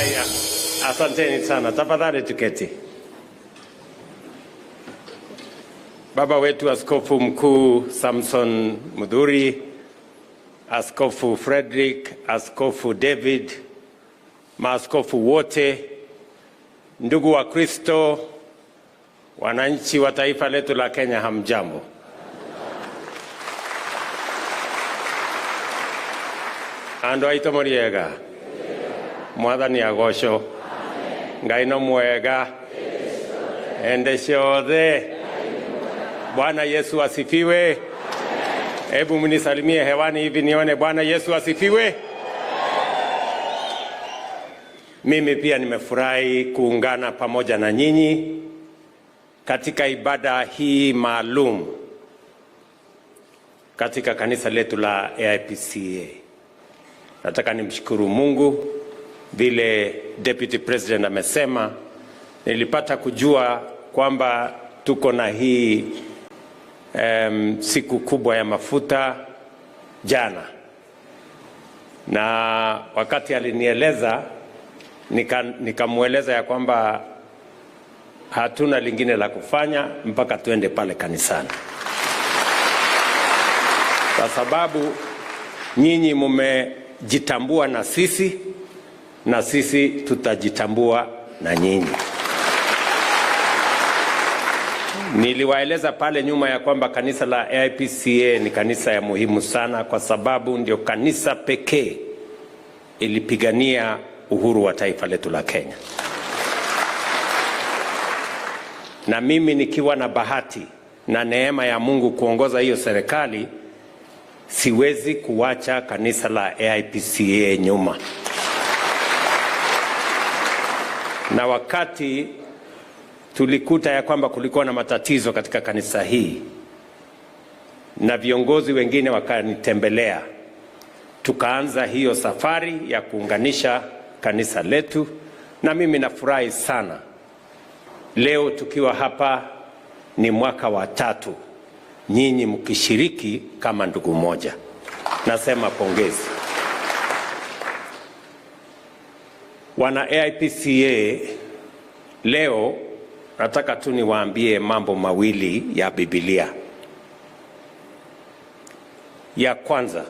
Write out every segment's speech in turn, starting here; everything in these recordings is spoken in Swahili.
Haya, asanteni sana. Tafadhali tuketi. Baba wetu Askofu Mkuu Samson Mudhuri, Askofu Frederick, Askofu David, maaskofu wote, ndugu wa Kristo, wananchi wa taifa letu la Kenya, hamjambo. Ando aito moriega. Mwathani agosho. Ngai no mwega. Ende ciothe. Bwana Yesu asifiwe. Hebu mnisalimie hewani hivi nione. Bwana Yesu asifiwe. Mimi pia nimefurahi kuungana pamoja na nyinyi katika ibada hii maalum katika kanisa letu la AIPCA. Nataka nimshukuru Mungu vile Deputy President amesema. Nilipata kujua kwamba tuko na hii siku kubwa ya mafuta jana, na wakati alinieleza nikamueleza ya kwamba hatuna lingine la kufanya mpaka tuende pale kanisani, kwa sababu nyinyi mumejitambua na sisi tutajitambua na nyinyi. Niliwaeleza pale nyuma ya kwamba kanisa la AIPCA ni kanisa ya muhimu sana, kwa sababu ndio kanisa pekee ilipigania uhuru wa taifa letu la Kenya. Na mimi nikiwa na bahati na neema ya Mungu kuongoza hiyo serikali, siwezi kuacha kanisa la AIPCA nyuma. Na wakati tulikuta ya kwamba kulikuwa na matatizo katika kanisa hii, na viongozi wengine wakanitembelea, tukaanza hiyo safari ya kuunganisha kanisa letu, na mimi nafurahi sana. Leo tukiwa hapa ni mwaka wa 3 nyinyi mkishiriki kama ndugu moja. Nasema pongezi. Wana AIPCA, leo nataka tu niwaambie mambo mawili ya Biblia. Ya kwanza,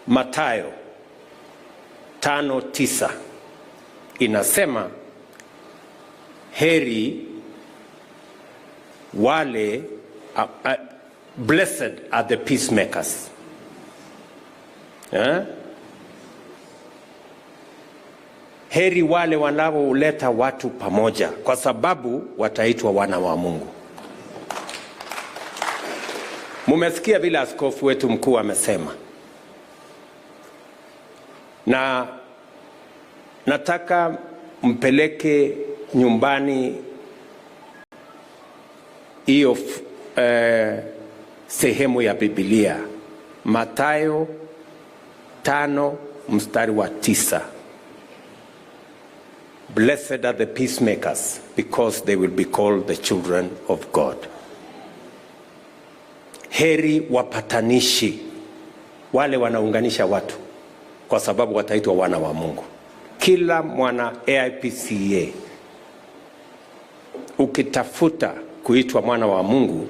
Mathayo 5:9 inasema, heri wale blessed are the peacemakers. Heri wale wanaoleta watu pamoja, kwa sababu wataitwa wana wa Mungu. Mumesikia vile askofu wetu mkuu amesema, na nataka mpeleke nyumbani hiyo sehemu ya Biblia, Mathayo 5:9. Blessed are the peacemakers, because they will be called the children of God. Heri wapatanishi, wale wanaunganisha watu, kwa sababu wataitwa wana wa Mungu. Kila mwana AIPCA ukitafuta kuitwa mwana wa Mungu,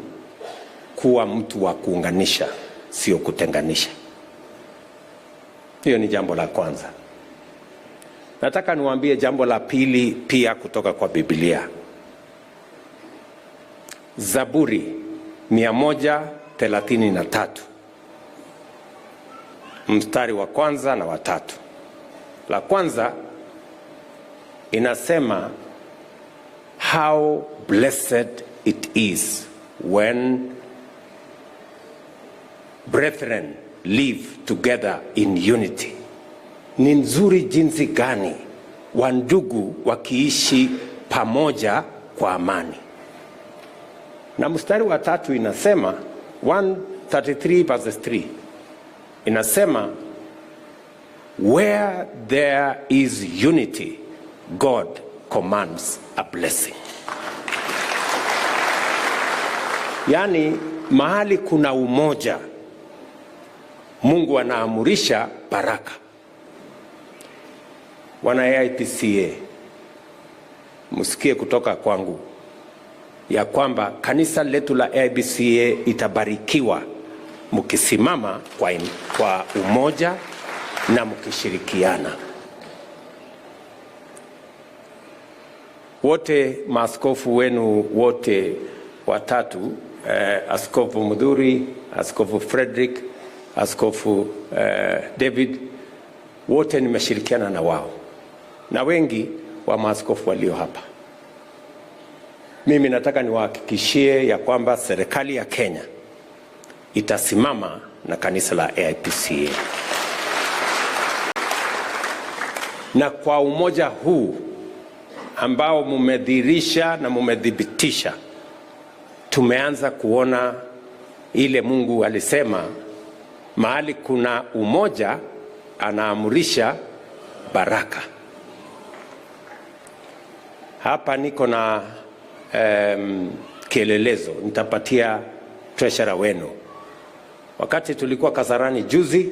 kuwa mtu wa kuunganisha, sio kutenganisha. Hiyo ni jambo la kwanza. Nataka niwaambie jambo la pili pia kutoka kwa Biblia. Zaburi 133 mstari wa 1 na wa 3. La kwanza inasema, how blessed it is when brethren live together in unity. Ni nzuri jinsi gani wandugu wakiishi pamoja kwa amani. Na mstari wa 3 inasema, 133 verses 3 inasema, where there is unity, God commands a blessing. Yani mahali kuna umoja, Mungu anaamurisha baraka. wana AIPCA, msikie kutoka kwangu ya kwamba kanisa letu la AIPCA itabarikiwa mkisimama kwa umoja na mkishirikiana. Wote maaskofu wenu wote watatu, Askofu Mudhuri, Askofu Frederick, Askofu David, wote nimeshirikiana na wao na wengi wa maaskofu walio hapa. Mimi nataka niwahakikishie ya kwamba serikali ya Kenya itasimama na kanisa la AIPCA. Na kwa umoja huu ambao mumedhihirisha na mumedhibitisha, tumeanza kuona ile Mungu alisema mahali kuna umoja anaamurisha baraka. Hapa niko na kielelezo nitapatia treasurer wenu. Wakati tulikuwa Kasarani juzi,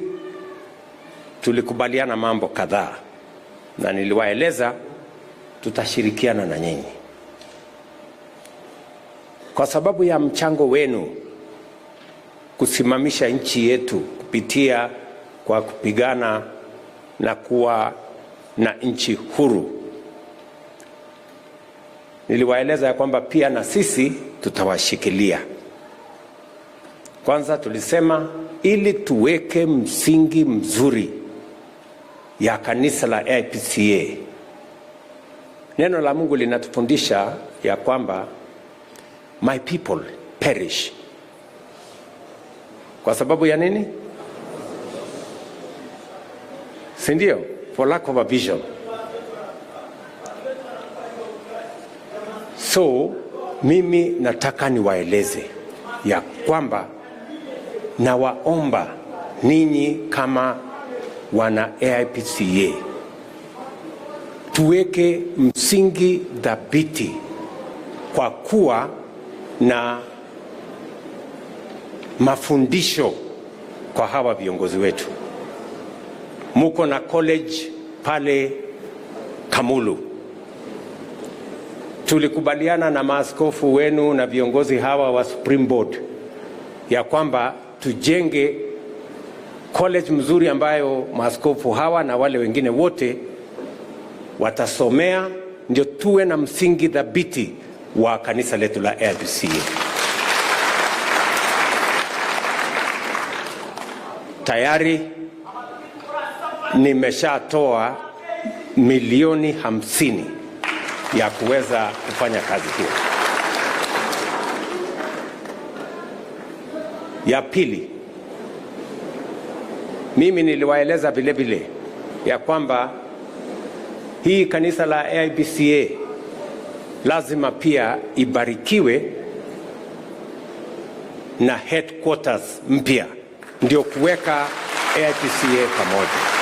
tulikubaliana mambo kadhaa na niliwaeleza tutashirikiana na nyinyi. Kwa sababu ya mchango wenu kusimamisha nchi yetu kupitia kwa kupigana na kuwa na nchi huru, niliwaeleza ya kwamba pia na sisi tutawashikilia. Kwanza tulisema ili tuweke msingi mzuri ya kanisa la AIPCA. Neno la Mungu linatufundisha ya kwamba my people perish. Kwa sababu ya nini? Si ndio? For lack of a vision. So mimi nataka niwaeleze ya kwamba nawaomba ninyi kama wana AIPCA tuweke msingi dhabiti kwa kuwa na mafundisho kwa hawa viongozi wetu. Muko na college pale Kamulu. Tulikubaliana na maaskofu wenu na viongozi hawa wa Supreme Board ya kwamba tujenge college mzuri ambayo maaskofu hawa na wale wengine wote watasomea, ndio tuwe na msingi dhabiti wa kanisa letu la AIPCA. Tayari nimeshatoa milioni 50 ya kuweza kufanya kazi hiyo. Ya pili, mimi niliwaeleza vile vile ya kwamba hii kanisa la AIPCA lazima pia ibarikiwe na headquarters mpya, ndio kuweka AIPCA pamoja.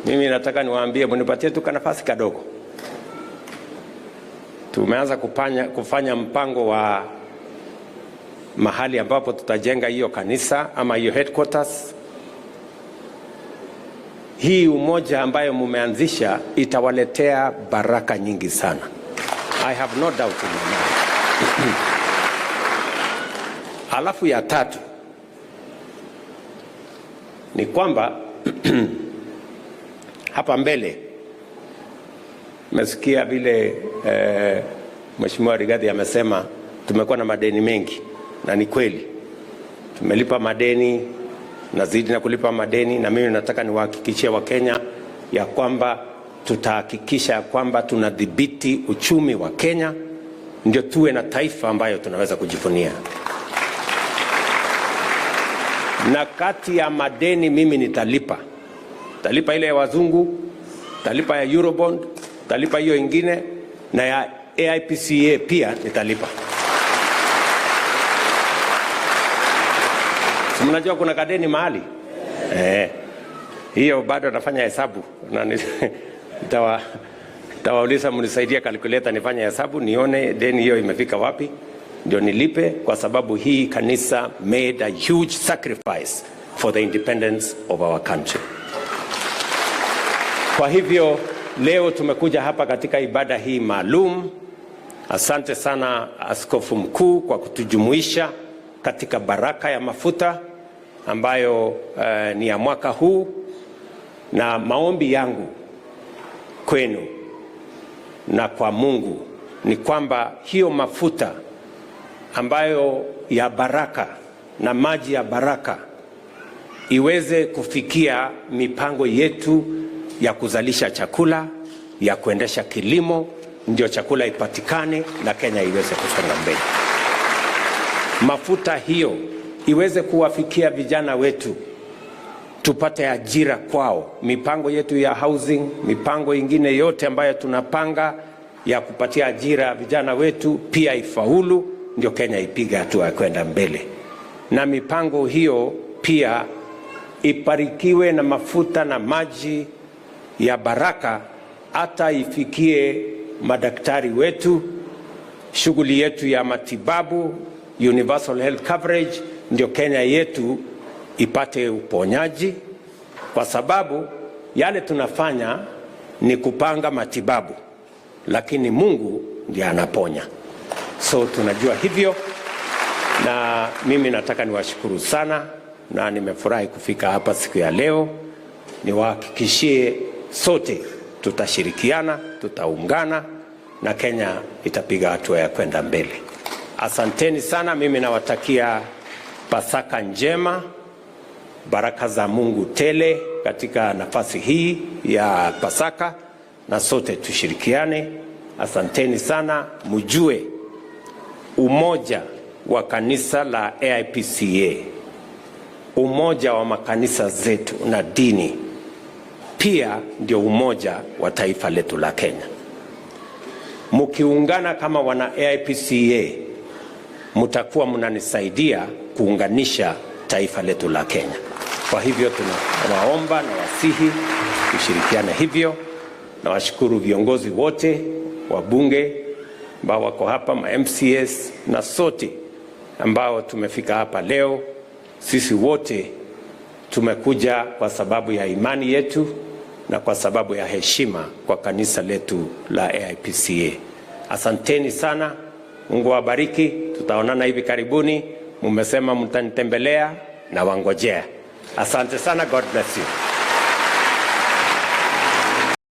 Mimi nataka niwaambie, mnipatie tu nafasi kadogo. Tumeanza kufanya mpango wa mahali ambapo tutajenga hiyo kanisa ama hiyo headquarters. Hii umoja ambayo mumeanzisha itawaletea baraka nyingi sana. I have no doubt in my mind. Alafu ya tatu ni kwamba hapa mbele mesikia vile Mheshimiwa Rigathi amesema tumekuwa na madeni mengi, na ni kweli tumelipa madeni, nazidi na kulipa madeni, na mimi nataka niwahakikishie Wakenya ya kwamba tutahakikisha ya kwamba tunadhibiti uchumi wa Kenya, ndio tuwe na taifa ambayo tunaweza kujivunia. Na kati ya madeni mimi nitalipa ile ya wazungu, talipa ya Eurobond, talipa hiyo ingine, na ya AIPCA pia nitalipa. Mnajua kuna kadeni mahali? Hiyo bado nafanya hesabu. Nitawauliza mnisaidie calculator nifanye hesabu nione deni hiyo imefika wapi, ndio nilipe, kwa sababu hii kanisa made a huge sacrifice for the independence of our country. Kwa hivyo leo tumekuja hapa katika ibada hii maalum. Asante sana Askofu Mkuu kwa kutujumuisha katika baraka ya mafuta ambayo ni ya mwaka huu, na maombi yangu kwenu na kwa Mungu ni kwamba hiyo mafuta ambayo ya baraka na maji ya baraka iweze kufikia mipango yetu ya kuzalisha chakula, ya kuendesha kilimo, ndio chakula ipatikane na Kenya iweze kusonga mbele. Mafuta hiyo iweze kuwafikia vijana wetu, tupate ajira kwao, mipango yetu ya housing, mipango ingine yote ambayo tunapanga ya kupatia ajira vijana wetu pia ifaulu, ndio Kenya ipiga hatua ya kwenda mbele. Na mipango hiyo pia ibarikiwe na mafuta na maji ya baraka, hata ifikie madaktari wetu, shughuli yetu ya matibabu, universal health coverage, ndio Kenya yetu ipate uponyaji, kwa sababu yale tunafanya ni kupanga matibabu, lakini Mungu ndiye anaponya. So tunajua hivyo, na mimi nataka niwashukuru sana, na nimefurahi kufika hapa siku ya leo. Niwahakikishie sote tutashirikiana, tutaungana na Kenya itapiga hatua ya kwenda mbele. Asanteni sana, mimi nawatakia Pasaka njema, baraka za Mungu tele katika nafasi hii ya Pasaka, na sote tushirikiane. Asanteni sana. Mjue umoja wa kanisa la AIPCA, umoja wa makanisa zetu na dini, pia ndio umoja wa taifa letu la Kenya. Mkiungana kama wana AIPCA, mtakuwa mnanisaidia kuunganisha taifa letu la Kenya. Kwa hivyo tunawaomba na wasihi kushirikiana hivyo, na washukuru viongozi wote, wabunge ambao wako hapa, ma MCS na sote ambao tumefika hapa leo. Sisi wote tumekuja kwa sababu ya imani yetu na kwa sababu ya heshima kwa kanisa letu la AIPCA. Asanteni sana. Mungu awabariki. Tutaonana hivi karibuni. Mumesema mtanitembelea na wangojea. Asante sana. God bless you.